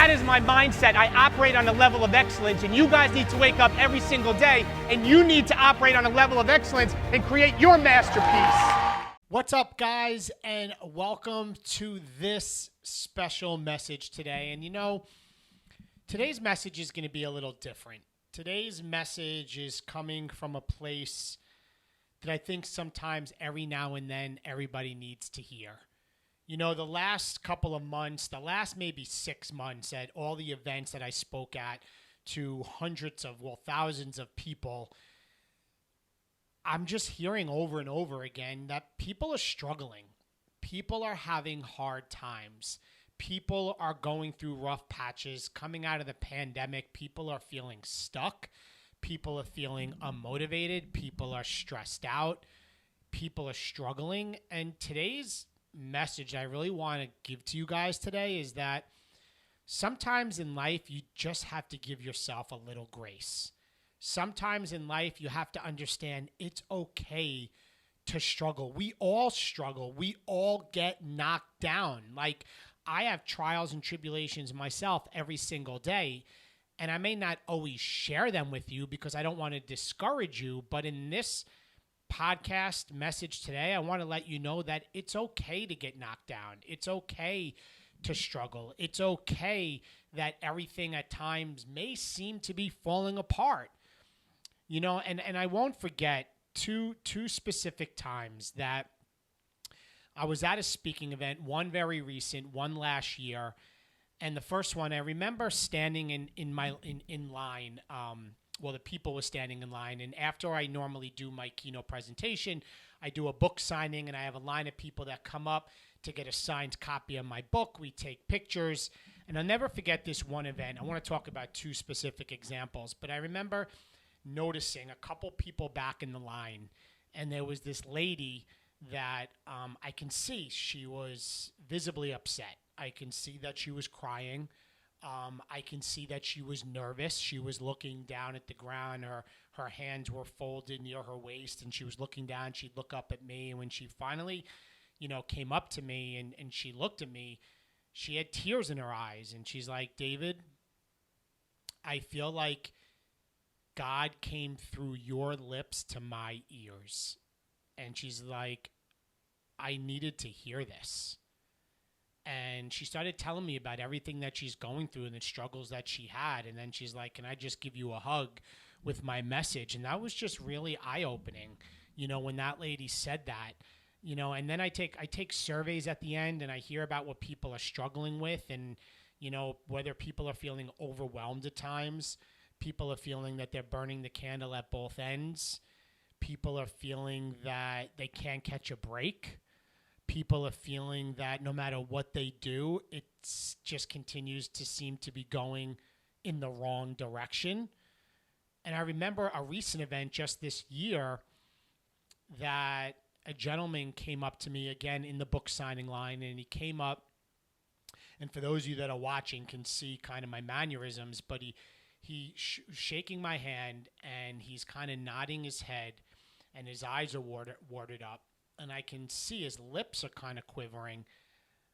That is my mindset. I operate on a level of excellence, and you guys need to wake up every single day, and you need to operate on a level of excellence and create your masterpiece. What's up, guys, and welcome to this special message today. And you know, today's message is going to be a little different. Today's message is coming from a place that I think sometimes every now and then everybody needs to hear. You know, the last couple of months, the last maybe 6 months at all the events that I spoke at to hundreds of, thousands of people, I'm just hearing over and over again that people are struggling. People are having hard times. People are going through rough patches. Coming out of the pandemic, people are feeling stuck. People are feeling unmotivated. People are stressed out. People are struggling. And today's message I really want to give to you guys today is that sometimes in life you just have to give yourself a little grace. Sometimes in life you have to understand it's okay to struggle. We all struggle. We all get knocked down. Like, I have trials and tribulations myself every single day, and I may not always share them with you because I don't want to discourage you, but in this podcast message today, I want to let you know that it's okay to get knocked down. It's okay to struggle. It's okay that everything at times may seem to be falling apart. You know, and I won't forget two specific times that I was at a speaking event, one very recent, one last year. And the first one, I remember standing in line. The people were standing in line. And after I normally do my keynote presentation, I do a book signing, and I have a line of people that come up to get a signed copy of my book. We take pictures. And I'll never forget this one event. I want to talk about two specific examples. But I remember noticing a couple people back in the line, and there was this lady that I can see she was visibly upset. I can see that she was crying. I can see that she was nervous. She was looking down at the ground. Her hands were folded near her waist, and she was looking down. She'd look up at me, and when she finally, came up to me and she looked at me, she had tears in her eyes, and she's like, "David, I feel like God came through your lips to my ears." And she's like, "I needed to hear this." And she started telling me about everything that she's going through and the struggles that she had. And then she's like, "Can I just give you a hug with my message?" And that was just really eye-opening, when that lady said that. And then I take surveys at the end, and I hear about what people are struggling with, and, whether people are feeling overwhelmed at times. People are feeling that they're burning the candle at both ends. People are feeling that they can't catch a break. People are feeling that no matter what they do, it just continues to seem to be going in the wrong direction. And I remember a recent event just this year that a gentleman came up to me again in the book signing line, and he came up, and for those of you that are watching can see kind of my mannerisms, but he's shaking my hand, and he's kind of nodding his head, and his eyes are warded up. And I can see his lips are kind of quivering.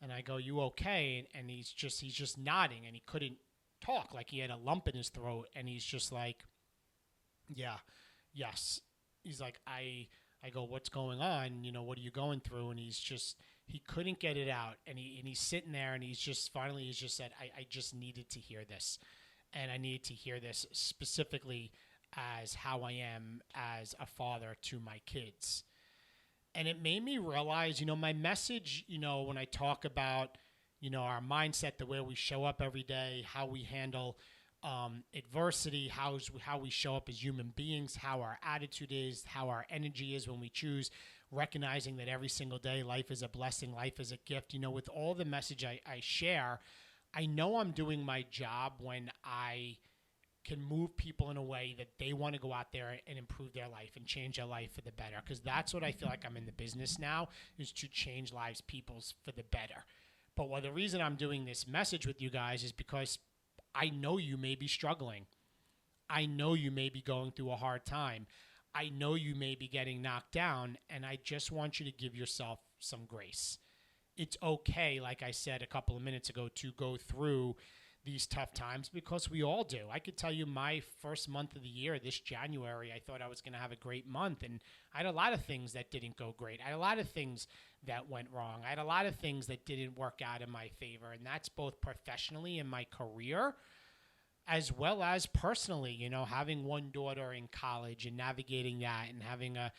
And I go, "You okay?" And he's just nodding, and he couldn't talk, like he had a lump in his throat. And he's just like, "Yeah, yes." He's like, I go, "What's going on? What are you going through?" And he couldn't get it out. And he's sitting there, and he's just said, I just needed to hear this. And I needed to hear this specifically as how I am as a father to my kids. And it made me realize, my message, when I talk about, our mindset, the way we show up every day, how we handle adversity, how we show up as human beings, how our attitude is, how our energy is when we choose, recognizing that every single day life is a blessing, life is a gift. With all the message I share, I know I'm doing my job when I can move people in a way that they want to go out there and improve their life and change their life for the better. Because that's what I feel like I'm in the business now, is to change lives, people's for the better. But the reason I'm doing this message with you guys is because I know you may be struggling. I know you may be going through a hard time. I know you may be getting knocked down, and I just want you to give yourself some grace. It's okay, like I said a couple of minutes ago, to go through these tough times because we all do. I could tell you my first month of the year, this January, I thought I was going to have a great month. And I had a lot of things that didn't go great. I had a lot of things that went wrong. I had a lot of things that didn't work out in my favor. And that's both professionally in my career as well as personally, having one daughter in college and navigating that and having a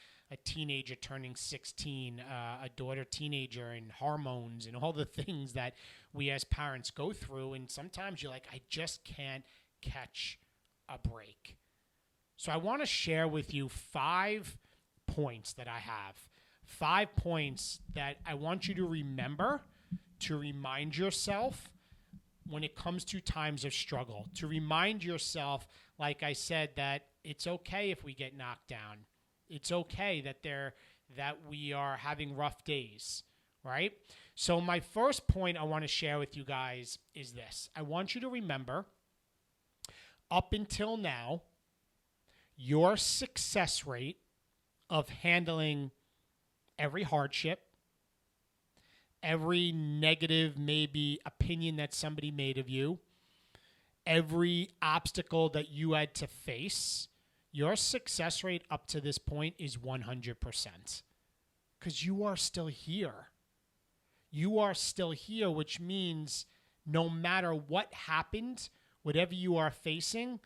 teenager turning 16, a daughter teenager and hormones and all the things that we as parents go through. And sometimes you're like, I just can't catch a break. So I want to share with you 5 points that I have, 5 points that I want you to remember, to remind yourself when it comes to times of struggle, to remind yourself, like I said, that it's okay if we get knocked down. It's okay that we are having rough days, right? So my first point I want to share with you guys is this. I want you to remember, up until now, your success rate of handling every hardship, every negative maybe opinion that somebody made of you, every obstacle that you had to face, your success rate up to this point is 100%. Because you are still here. You are still here, which means no matter what happened, whatever you are facing,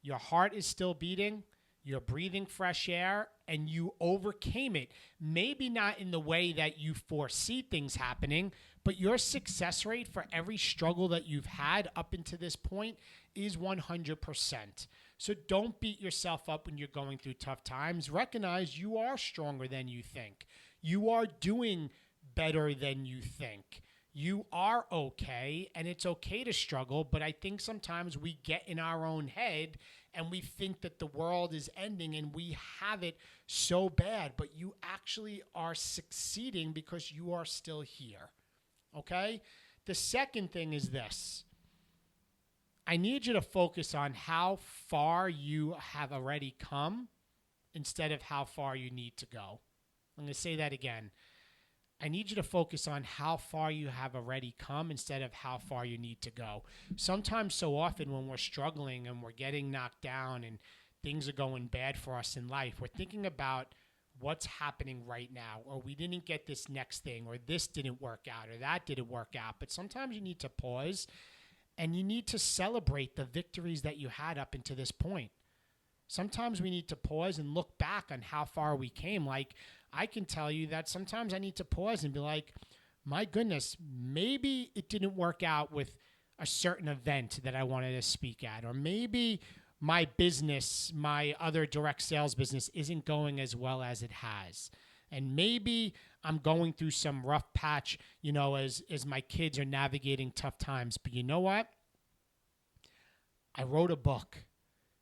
your heart is still beating, you're breathing fresh air, and you overcame it. Maybe not in the way that you foresee things happening, but your success rate for every struggle that you've had up until this point is 100%. So don't beat yourself up when you're going through tough times. Recognize you are stronger than you think. You are doing better than you think. You are okay, and it's okay to struggle, but I think sometimes we get in our own head and we think that the world is ending and we have it so bad, but you actually are succeeding because you are still here, okay? The second thing is this. I need you to focus on how far you have already come instead of how far you need to go. I'm going to say that again. I need you to focus on how far you have already come instead of how far you need to go. Sometimes, so often, when we're struggling and we're getting knocked down and things are going bad for us in life, we're thinking about what's happening right now, or we didn't get this next thing, or this didn't work out, or that didn't work out. But sometimes you need to pause and you need to celebrate the victories that you had up until this point. Sometimes we need to pause and look back on how far we came. Like, I can tell you that sometimes I need to pause and be like, my goodness, maybe it didn't work out with a certain event that I wanted to speak at, or maybe my business, my other direct sales business isn't going as well as it has. And maybe I'm going through some rough patch, as my kids are navigating tough times. But you know what? I wrote a book.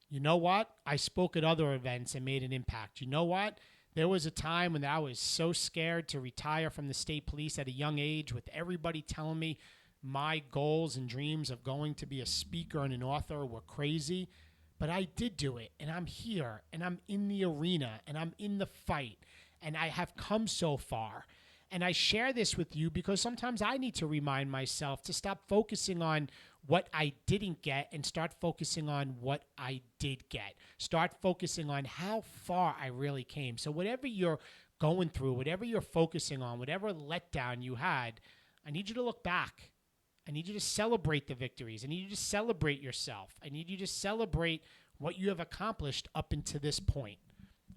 You know what? I spoke at other events and made an impact. You know what? There was a time when I was so scared to retire from the state police at a young age, with everybody telling me my goals and dreams of going to be a speaker and an author were crazy. But I did do it, and I'm here, and I'm in the arena, and I'm in the fight, and I have come so far. And I share this with you because sometimes I need to remind myself to stop focusing on what I didn't get and start focusing on what I did get. Start focusing on how far I really came. So whatever you're going through, whatever you're focusing on, whatever letdown you had, I need you to look back. I need you to celebrate the victories. I need you to celebrate yourself. I need you to celebrate what you have accomplished up until this point.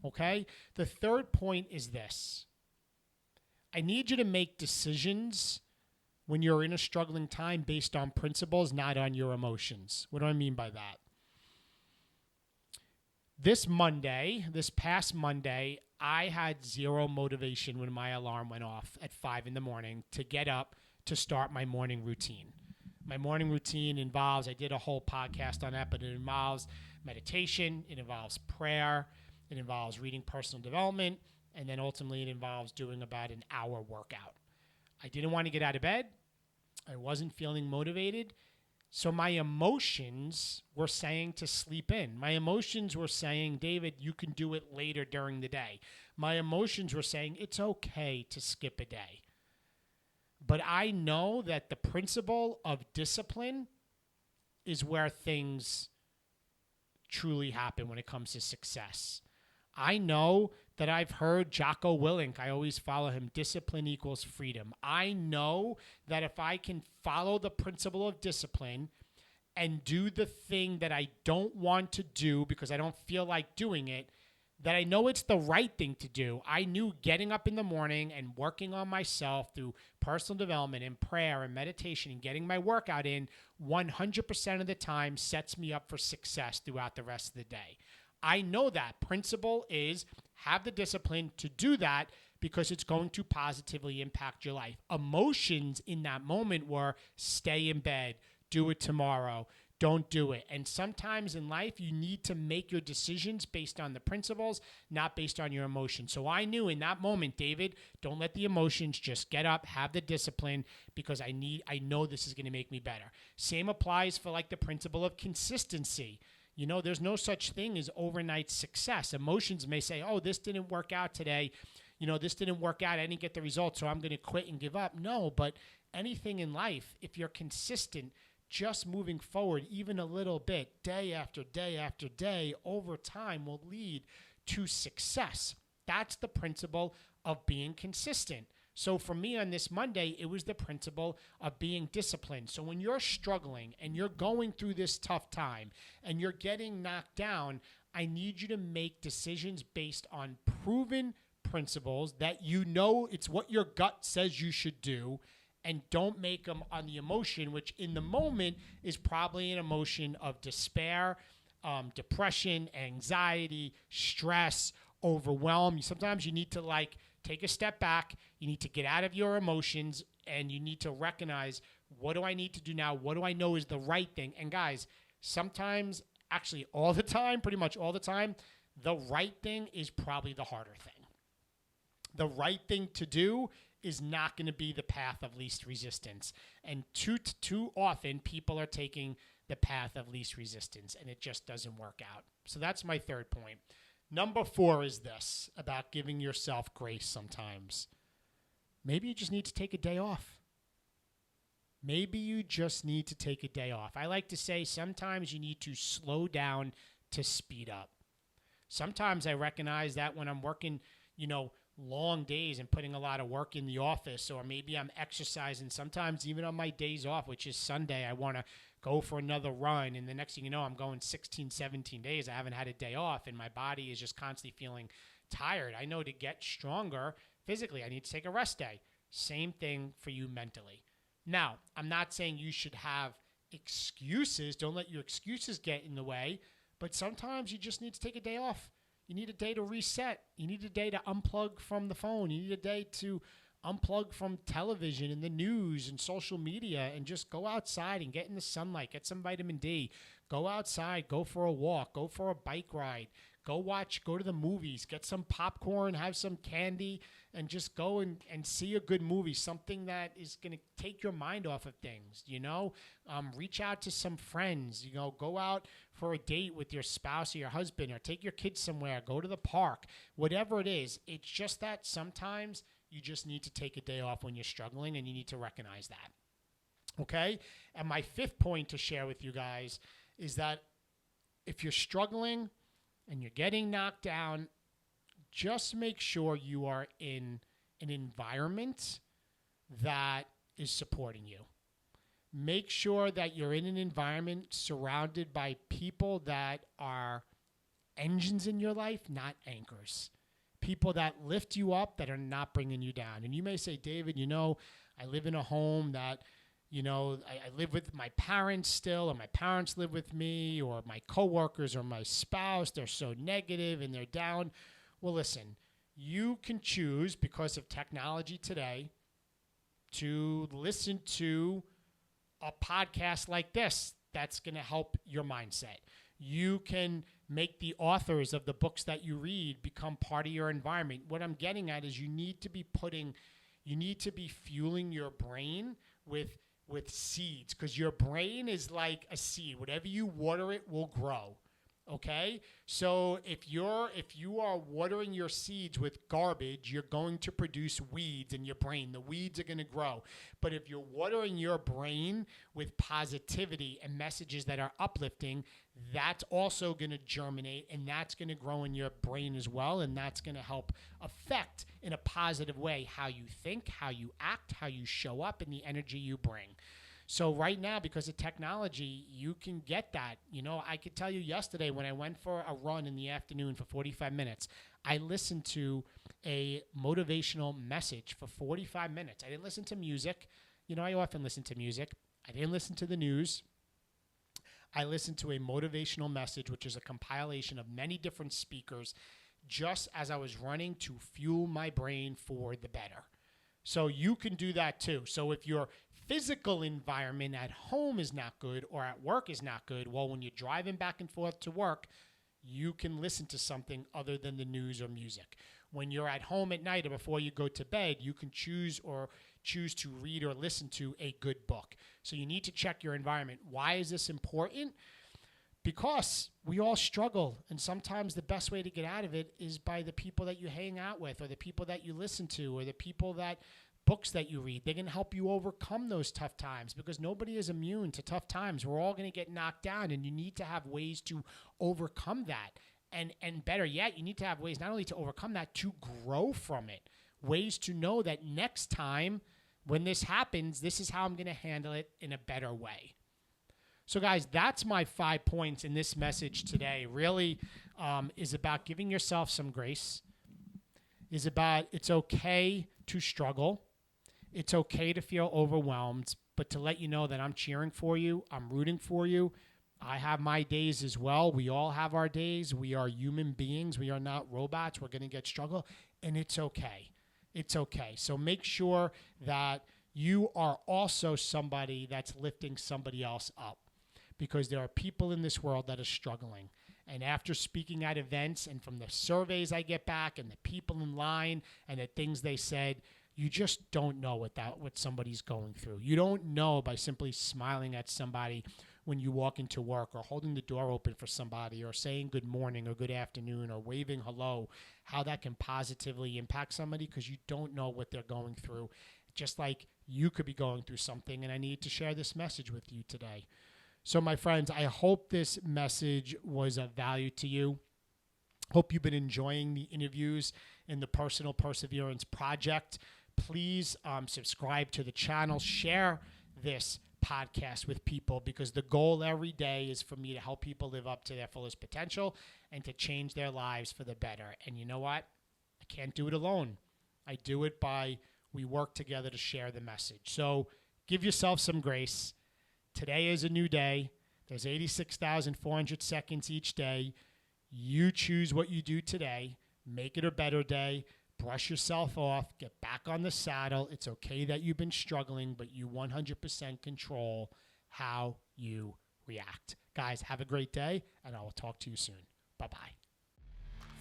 Okay? The third point is this. I need you to make decisions when you're in a struggling time based on principles, not on your emotions. What do I mean by that? This past Monday, I had zero motivation when my alarm went off at 5 a.m. to get up to start my morning routine. My morning routine involves, I did a whole podcast on that, but it involves meditation, it involves prayer, it involves reading personal development, and then ultimately it involves doing about an hour workout. I didn't want to get out of bed. I wasn't feeling motivated. So my emotions were saying to sleep in. My emotions were saying, David, you can do it later during the day. My emotions were saying, it's okay to skip a day. But I know that the principle of discipline is where things truly happen when it comes to success. I know that I've heard Jocko Willink, I always follow him, discipline equals freedom. I know that if I can follow the principle of discipline and do the thing that I don't want to do because I don't feel like doing it, that I know it's the right thing to do. I knew getting up in the morning and working on myself through personal development and prayer and meditation and getting my workout in 100% of the time sets me up for success throughout the rest of the day. I know that principle is have the discipline to do that because it's going to positively impact your life. Emotions in that moment were stay in bed, do it tomorrow, don't do it. And sometimes in life, you need to make your decisions based on the principles, not based on your emotions. So I knew in that moment, David, don't let the emotions, just get up, have the discipline, because I know this is going to make me better. Same applies for like the principle of consistency. You know, there's no such thing as overnight success. Emotions may say, oh, this didn't work out today. You know, this didn't work out. I didn't get the results, so I'm going to quit and give up. No, but anything in life, if you're consistent, just moving forward even a little bit, day after day after day, over time will lead to success. That's the principle of being consistent. So for me on this Monday, it was the principle of being disciplined. So when you're struggling and you're going through this tough time and you're getting knocked down, I need you to make decisions based on proven principles that you know it's what your gut says you should do, and don't make them on the emotion, which in the moment is probably an emotion of despair, depression, anxiety, stress, overwhelm. Sometimes you need to like take a step back. You need to get out of your emotions and you need to recognize, what do I need to do now? What do I know is the right thing? And guys, sometimes, actually all the time, pretty much all the time, the right thing is probably the harder thing. The right thing to do is not going to be the path of least resistance. And too often people are taking the path of least resistance and it just doesn't work out. So that's my third point. Number 4 is this, about giving yourself grace sometimes. Maybe you just need to take a day off. Maybe you just need to take a day off. I like to say sometimes you need to slow down to speed up. Sometimes I recognize that when I'm working, long days and putting a lot of work in the office, or maybe I'm exercising, sometimes even on my days off, which is Sunday, I want to go for another run. And the next thing you know, I'm going 16, 17 days. I haven't had a day off and my body is just constantly feeling tired. I know to get stronger physically, I need to take a rest day. Same thing for you mentally. Now, I'm not saying you should have excuses. Don't let your excuses get in the way, but sometimes you just need to take a day off. You need a day to reset. You need a day to unplug from the phone. You need a day to unplug from television and the news and social media and just go outside and get in the sunlight, get some vitamin D. Go outside, go for a walk, go for a bike ride, go to the movies, get some popcorn, have some candy, and just go and see a good movie, something that is going to take your mind off of things, reach out to some friends, go out for a date with your spouse or your husband, or take your kids somewhere, go to the park, whatever it is. It's just that sometimes you just need to take a day off when you're struggling, and you need to recognize that. Okay? And my 5th point to share with you guys is that if you're struggling and you're getting knocked down, just make sure you are in an environment that is supporting you. Make sure that you're in an environment surrounded by people that are engines in your life, not anchors. People that lift you up, that are not bringing you down. And you may say, David, I live in a home that, I live with my parents still, or my parents live with me, or my coworkers or my spouse, they're so negative and they're down. Well, listen, you can choose, because of technology today, to listen to a podcast like this that's going to help your mindset. You can make the authors of the books that you read become part of your environment. What I'm getting at is you need to be fueling your brain with seeds, because your brain is like a seed. Whatever you water, it will grow. Okay, so if you are watering your seeds with garbage, you're going to produce weeds in your brain. The weeds are going to grow. But if you're watering your brain with positivity and messages that are uplifting, that's also going to germinate, and that's going to grow in your brain as well, and that's going to help affect in a positive way how you think, how you act, how you show up, and the energy you bring. So right now, because of technology, you can get that. You know, I could tell you yesterday when I went for a run in the afternoon for 45 minutes, I listened to a motivational message for 45 minutes. I didn't listen to music. You know, I often listen to music. I didn't listen to the news. I listened to a motivational message, which is a compilation of many different speakers, just as I was running to fuel my brain for the better. So you can do that too. So if your physical environment at home is not good or at work is not good, well, when you're driving back and forth to work, you can listen to something other than the news or music. When you're at home at night or before you go to bed, you can choose to read or listen to a good book. So you need to check your environment. Why is this important? Because we all struggle, and sometimes the best way to get out of it is by the people that you hang out with, or the people that you listen to, or the people that books that you read. They can help you overcome those tough times, because nobody is immune to tough times. We're all going to get knocked down, and you need to have ways to overcome that. And better yet, you need to have ways not only to overcome that, to grow from it. Ways to know that next time when this happens, this is how I'm going to handle it in a better way. So guys, that's my 5 points in this message today. Really is about giving yourself some grace. Is about it's okay to struggle. It's okay to feel overwhelmed, but to let you know that I'm cheering for you. I'm rooting for you. I have my days as well. We all have our days. We are human beings. We are not robots. We're going to get struggle, and it's okay. It's okay. So make sure that you are also somebody that's lifting somebody else up, because there are people in this world that are struggling. And after speaking at events and from the surveys I get back and the people in line and the things they said, you just don't know what somebody's going through. You don't know by simply smiling at somebody when you walk into work, or holding the door open for somebody, or saying good morning or good afternoon, or waving hello, how that can positively impact somebody, because you don't know what they're going through. Just like you could be going through something, and I need to share this message with you today. So my friends, I hope this message was of value to you. Hope you've been enjoying the interviews in the Personal Perseverance Project. Please subscribe to the channel. Share this podcast with people, because the goal every day is for me to help people live up to their fullest potential and to change their lives for the better. And you know what? I can't do it alone. I do it by we work together to share the message. So give yourself some grace. Today is a new day. There's 86,400 seconds each day. You choose what you do today. Make it a better day. Brush yourself off. Get back on the saddle. It's okay that you've been struggling, but you 100% control how you react. Guys, have a great day, and I will talk to you soon. Bye-bye.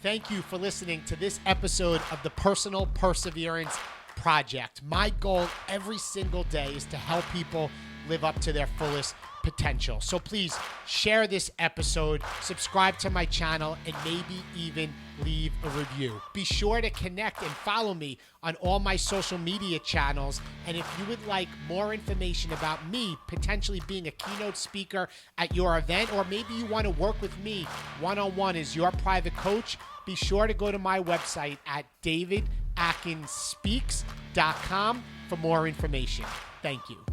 Thank you for listening to this episode of the Personal Perseverance Project. My goal every single day is to help people live up to their fullest potential. So please share this episode, subscribe to my channel, and maybe even leave a review. Be sure to connect and follow me on all my social media channels. And if you would like more information about me potentially being a keynote speaker at your event, or maybe you want to work with me one-on-one as your private coach, be sure to go to my website at davidatkins.com for more information. Thank you.